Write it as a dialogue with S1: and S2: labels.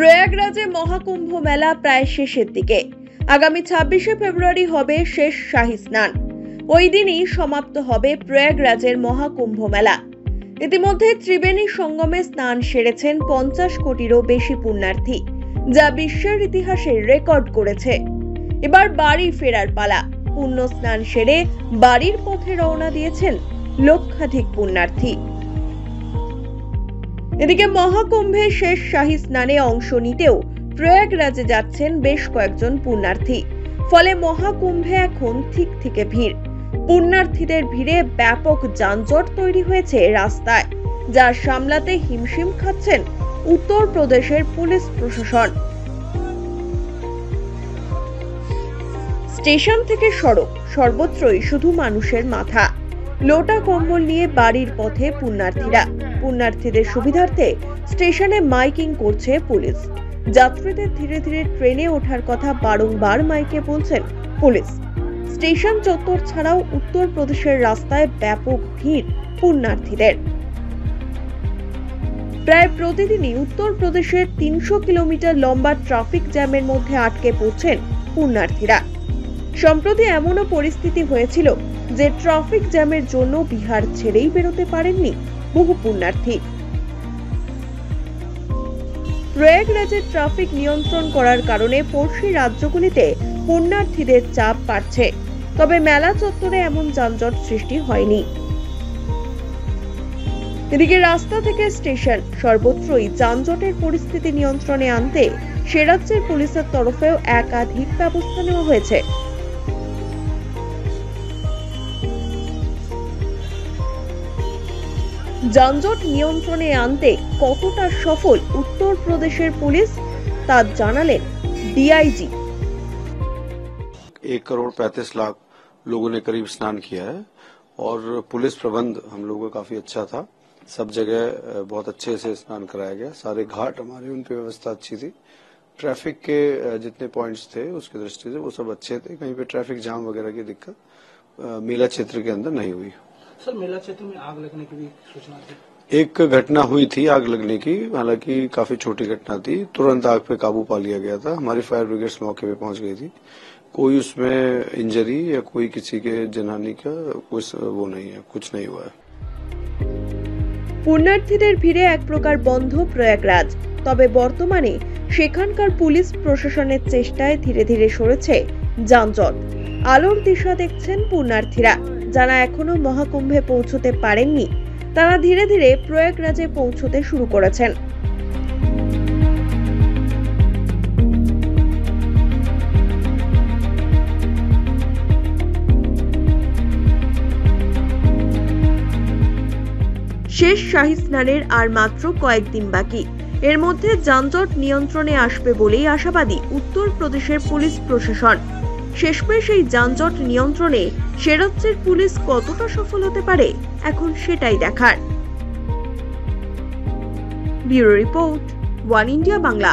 S1: প্রয়াগরাজে মহাকুম্ভ মেলা প্রায় শেষের দিকে। আগামী 26শে ফেব্রুয়ারি হবে শেষ শাহী স্নান। ওই দিনই সমাপ্ত হবে প্রয়াগরাজের মহাকুম্ভ মেলা। ইতিমধ্যে ত্রিবেণী সঙ্গমে স্নান সেরেছেন 50 কোটিরও বেশি পুণ্যার্থী, যা বিশ্বের ইতিহাসে রেকর্ড করেছে। এবার বাড়ি ফেরার পালা। পুণ্য স্নান সেরে বাড়ির পথে রওনা দিয়েছেন লক্ষাধিক পুণ্যার্থী। এদিকে মহাকুম্ভে শেষ শাহী স্নানে অংশ নিতেও প্রয়াগরাজে যাচ্ছেন বেশ কয়েকজন পুণ্যার্থী। ফলে মহাকুম্ভে এখন থেকে ভিড়। পুণ্যার্থীদের ভিড়ে ব্যাপক যানজট তৈরি হয়েছে রাস্তায়, যা সামলাতে হিমশিম খাচ্ছেন উত্তরপ্রদেশের পুলিশ প্রশাসন। স্টেশন থেকে সড়ক সর্বত্রই শুধু মানুষের মাথা। লোটা কম্বল নিয়ে বাড়ির পথে পুণ্যার্থীরা। পুণ্যার্থীদের সুবিধার্থে স্টেশনে মাইকিং করছে পুলিশ। যাত্রীদের ধীরে ধীরে ট্রেনে ওঠার কথা বারংবার মাইকে বলছেন পুলিশ। স্টেশন চত্বর ছাড়াও উত্তরপ্রদেশের রাস্তায় ব্যাপক ভিড় পুণ্যার্থীদের। প্রায় প্রতিদিনই উত্তরপ্রদেশের 300 কিলোমিটার লম্বা ট্রাফিক জ্যামের মধ্যে আটকে পড়ছেন পুণ্যার্থীরা। সম্প্রতি এমনও পরিস্থিতি হয়েছিল যে ট্রাফিক জ্যামের জন্য বিহার ছেড়েই বেরোতে পারেননি বহু পুণ্যার্থী। প্রয়াগরাজের ট্রাফিক নিয়ন্ত্রণ করার কারণে পড়শি রাজ্যগুলিতে পুণ্যার্থীদের চাপ বাড়ছে, তবে মেলা চত্বরে এমন যানজট সৃষ্টি হয়নি। এদিকে রাস্তা থেকে স্টেশন সর্বত্রই যানজটের পরিস্থিতি নিয়ন্ত্রণে আনতে সে রাজ্যের পুলিশের তরফেও একাধিক ব্যবস্থা নেওয়া হয়েছে। যানজট নিয়ন্ত্রণে আনতে কতটা সফল উত্তরপ্রদেশের পুলিশ তা জানালেন ডিআইজি।
S2: 1,35,00,000 लोगों ने करीब स्नान किया है और पुलिस प्रबंध हम लोगों का काफी अच्छा था। सब जगह बहुत अच्छे से स्नान कराया गया। सारे घाट हमारे उन पे व्यवस्था अच्छी थी। ट्रैफिक के जितने पॉइंट्स थे उसकी दृष्टि से वो सब अच्छे थे। कहीं पे ट्रैफिक जाम वगैरह की दिक्कत मेला क्षेत्र के अंदर नहीं हुई।
S3: सर, मेला क्षेत्र में आग लगने की भी सूचना थी।
S2: एक घटना हुई थी आग लगने की, हालांकि काफी छोटी घटना थी। तुरंत आग पे काबू पा लिया गया था। हमारी फायर ब्रिगेड मौके पे पहुंच गई थी। कोई उसमें इंजरी या कोई किसी के जनहानि का कुछ वो नहीं है, कुछ नहीं हुआ है।
S1: পুণ্যার্থীদের ভিড়ে এক প্রকার বন্ধ প্রয়াগরাজ, তবে বর্তমানে সেখানকার পুলিশ প্রশাসনের চেষ্টায় ধীরে ধীরে সরেছে যানজট। আলোর দিশা দেখছেন পুণ্যার্থীরা। যারা এখনো মহাকুম্ভে পৌঁছতে পারেননি তারা ধীরে ধীরে প্রয়াগরাজে পৌঁছতে শুরু করেছেন। শেষ শাহী স্নানের আর মাত্র কয়েকদিন বাকি। এর মধ্যে যানজট নিয়ন্ত্রণে আসবে বলেই আশাবাদী উত্তরপ্রদেশের পুলিশ প্রশাসন। শেষমেশ এই যানজট নিয়ন্ত্রণে সে রাজ্যের পুলিশ কতটা সফল হতে পারে এখন সেটাই দেখার। Bureau report, one India Bangla.